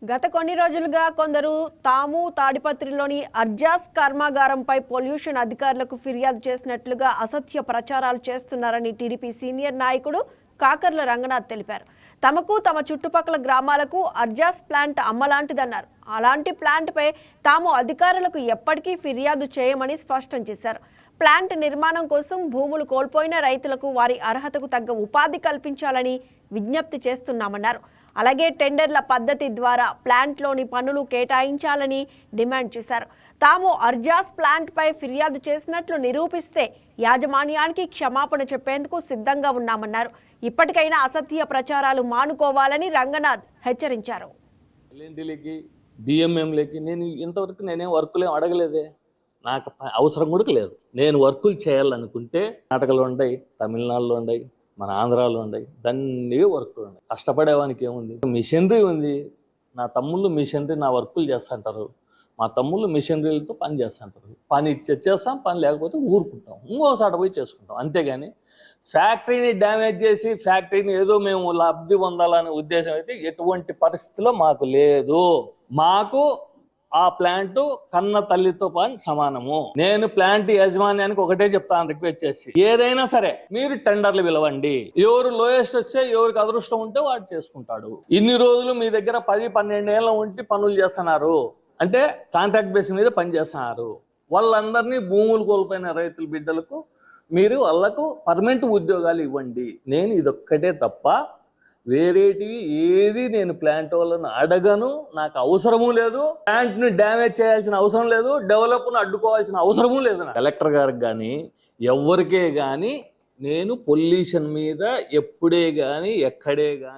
గత కొన్ని రోజులుగా కొందరు తాము తాడిపత్రిలోని అర్జాస్ కర్మాగారంపై పొల్యూషన్ అధికారులకు ఫిర్యాదు చేసినట్లుగా అసత్య ప్రచారాలు చేస్తున్నారని టీడీపీ సీనియర్ నాయకుడు కాకర్ల రంగనాథ్ తెలిపారు. తమకు తమ చుట్టుపక్కల గ్రామాలకు అర్జాస్ ప్లాంట్ అమ్మలాంటిదన్నారు. అలాంటి ప్లాంట్పై తాము అధికారులకు ఎప్పటికీ ఫిర్యాదు చేయమని స్పష్టం చేశారు. ప్లాంట్ నిర్మాణం కోసం భూములు కోల్పోయిన రైతులకు వారి అర్హతకు తగ్గ ఉపాధి కల్పించాలని విజ్ఞప్తి చేస్తున్నామన్నారు. అలాగే టెండర్ల పద్ధతి ద్వారా ప్లాంట్లోని పనులు కేటాయించాలని డిమాండ్ చేశారు. తాము అర్జాస్ ప్లాంట్పై ఫిర్యాదు చేసినట్లు నిరూపిస్తే యాజమాన్యానికి క్షమాపణ చెప్పేందుకు సిద్ధంగా ఉన్నామన్నారు. ఇప్పటికైనా అసత్య ప్రచారాలు మానుకోవాలని రంగనాథ్ హెచ్చరించారు. డిఎంఎంలకి నేను ఇంతవరకు నేనేం వర్కులేం అడగలేదే, నాకు అవసరం కూడా లేదు. నేను వర్కులు చేయాలనుకుంటే కర్ణాటకలో ఉన్నాయి, తమిళనాడులో ఉన్నాయి, మన ఆంధ్రాలో ఉన్నాయి, దాన్ని వర్కులు ఉన్నాయి. కష్టపడేవానికి ఏముంది, మిషనరీ ఉంది. నా తమ్ముళ్ళు మిషనరీ నా వర్కులు చేస్తుంటారు, మా తమ్ముళ్ళు మిషనరీలతో పని చేస్తుంటారు. పని చేస్తాం, పని లేకపోతే ఊరుకుంటాం, ఇంకోసారి పోయి చేసుకుంటాం. అంతేగాని ఫ్యాక్టరీని డ్యామేజ్ చేసి ఫ్యాక్టరీని ఏదో మేము లబ్ధి పొందాలనే ఉద్దేశం అయితే ఎటువంటి పరిస్థితిలో మాకు లేదు. మాకు ఆ ప్లాంట్ కన్న తల్లితో పని సమానము. నేను ప్లాంట్ యాజమాన్యానికి ఒకటే చెప్తాను, రిక్వెస్ట్ చేసి, ఏదైనా సరే మీరు టెండర్లు పిలవండి. ఎవరు లోయెస్ట్ వచ్చే, ఎవరికి అదృష్టం ఉంటే వాడు చేసుకుంటాడు. ఇన్ని రోజులు మీ దగ్గర 10-12 ఏళ్ళ ఉండి పనులు చేస్తున్నారు అంటే కాంట్రాక్ట్ బేస్ మీద పని చేస్తున్నారు. వాళ్ళందరినీ భూములు కోల్పోయిన రైతుల బిడ్డలకు మీరు వాళ్ళకు పర్మనెంట్ ఉద్యోగాలు ఇవ్వండి. నేను ఇదొక్కటే తప్ప వేరేటివి ఏది నేను ప్లాంట్ వాళ్ళను అడగను. నాకు అవసరము లేదు. ప్లాంట్ని డ్యామేజ్ చేయాల్సిన అవసరం లేదు, డెవలప్ను అడ్డుకోవాల్సిన అవసరము లేదు. కలెక్టర్ గారికి కానీ ఎవరికే కానీ నేను పొల్యూషన్ మీద ఎప్పుడే కానీ ఎక్కడే కానీ